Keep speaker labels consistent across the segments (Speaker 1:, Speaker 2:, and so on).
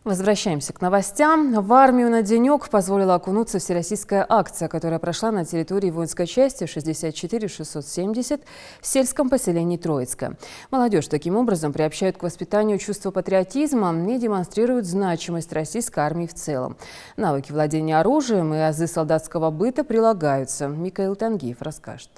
Speaker 1: Возвращаемся к новостям. В армию на денек позволила окунуться всероссийская акция, которая прошла на территории воинской части 64-670 в сельском поселении Троицкое. Молодежь таким образом приобщают к воспитанию чувства патриотизма и демонстрируют значимость российской армии в целом. Навыки владения оружием и азы солдатского быта прилагаются. Микаил Тангиев расскажет.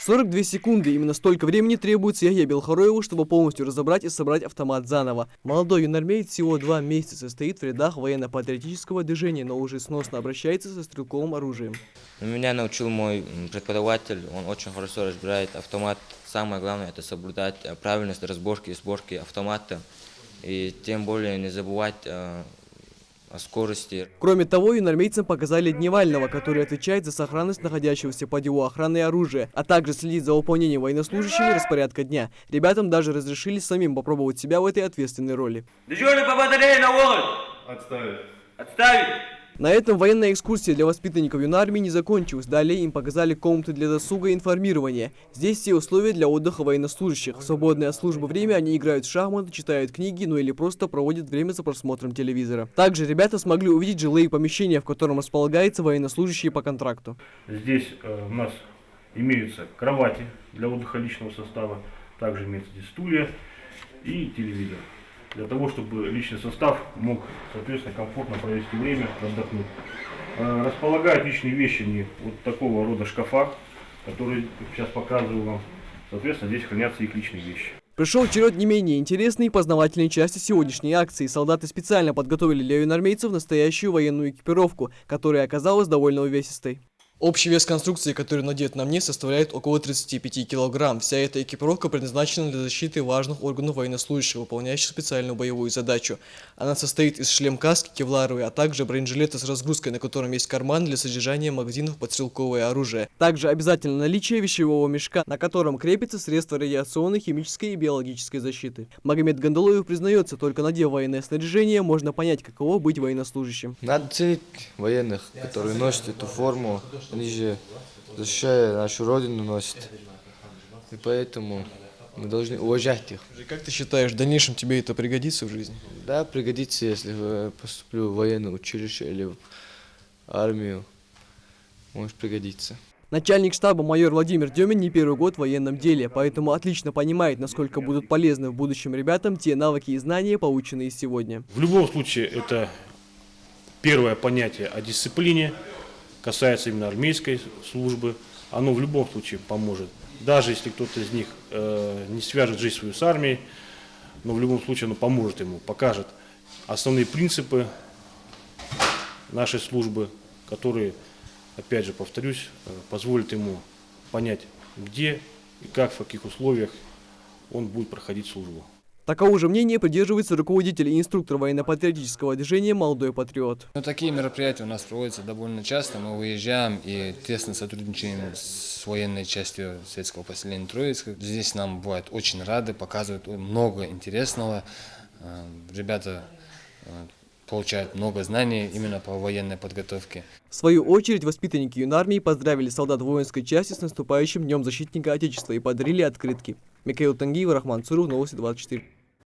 Speaker 2: 42 секунды. Именно столько времени требуется Яхье Белхароеву, чтобы полностью разобрать и собрать автомат заново. Молодой юнормеец всего 2 месяца состоит в рядах военно-патриотического движения, но уже сносно обращается со стрелковым оружием.
Speaker 3: Меня научил мой преподаватель, он очень хорошо разбирает автомат. Самое главное — это соблюдать правильность разборки и сборки автомата. И тем более не забывать о скорости.
Speaker 2: Кроме того, юнормейцам показали Дневального, который отвечает за сохранность находящегося под его охраной оружия, а также следит за выполнением военнослужащими распорядка дня. Ребятам даже разрешили самим попробовать себя в этой ответственной роли.
Speaker 4: Дежурный по батарее на волос! Отставить! Отставить!
Speaker 2: На этом военная экскурсия для воспитанников юнармии не закончилась. Далее им показали комнаты для досуга и информирования. Здесь все условия для отдыха военнослужащих. В свободное от службы время они играют в шахматы, читают книги, ну или просто проводят время за просмотром телевизора. Также ребята смогли увидеть жилые помещения, в котором располагаются военнослужащие по контракту.
Speaker 5: Здесь у нас имеются кровати для отдыха личного состава, также имеются здесь стулья и телевизор, для того, чтобы личный состав мог, соответственно, комфортно провести время, отдохнуть. Располагают личные вещи не вот такого рода шкафа, которые сейчас показываю вам. Соответственно, здесь хранятся их личные вещи.
Speaker 2: Пришел черед не менее интересной и познавательной части сегодняшней акции. Солдаты специально подготовили для юнормейцев настоящую военную экипировку, которая оказалась довольно увесистой. Общий вес конструкции, который надет на мне, составляет около 35 килограмм. Вся эта экипировка предназначена для защиты важных органов военнослужащих, выполняющих специальную боевую задачу. Она состоит из шлем-каски кевларовой, а также бронежилета с разгрузкой, на котором есть карман для содержания магазинов под стрелковое оружие. Также обязательно наличие вещевого мешка, на котором крепится средства радиационной, химической и биологической защиты. Магомед Гандалоев признается, только надев военное снаряжение, можно понять, каково быть военнослужащим.
Speaker 6: Надо ценить военных, которые носят эту форму. Они же, защищая нашу родину, носят. И поэтому мы должны уважать их.
Speaker 2: Как ты считаешь, в дальнейшем тебе это пригодится в жизни?
Speaker 6: Да, пригодится, если я поступлю в военное училище или в армию. Может пригодиться.
Speaker 2: Начальник штаба майор Владимир Демин не первый год в военном деле, поэтому отлично понимает, насколько будут полезны в будущем ребятам те навыки и знания, полученные сегодня.
Speaker 5: В любом случае, это первое понятие о дисциплине. Касается именно армейской службы, оно в любом случае поможет. Даже если кто-то из них не свяжет жизнь свою с армией, но в любом случае оно поможет ему, покажет основные принципы нашей службы, которые, опять же повторюсь, позволят ему понять, где и как, в каких условиях он будет проходить службу.
Speaker 2: Такого же мнения придерживается руководитель и инструктор военно-патриотического движения «Молодой патриот».
Speaker 7: Такие мероприятия у нас проводятся довольно часто. Мы выезжаем и тесно сотрудничаем с военной частью сельского поселения Троицкое. Здесь нам бывают очень рады, показывают много интересного. Ребята получают много знаний именно по военной подготовке.
Speaker 2: В свою очередь, воспитанники юнармии поздравили солдат воинской части с наступающим Днем защитника Отечества и подарили открытки. Микаил Тангиев, Рахман Цуров, Новости 24.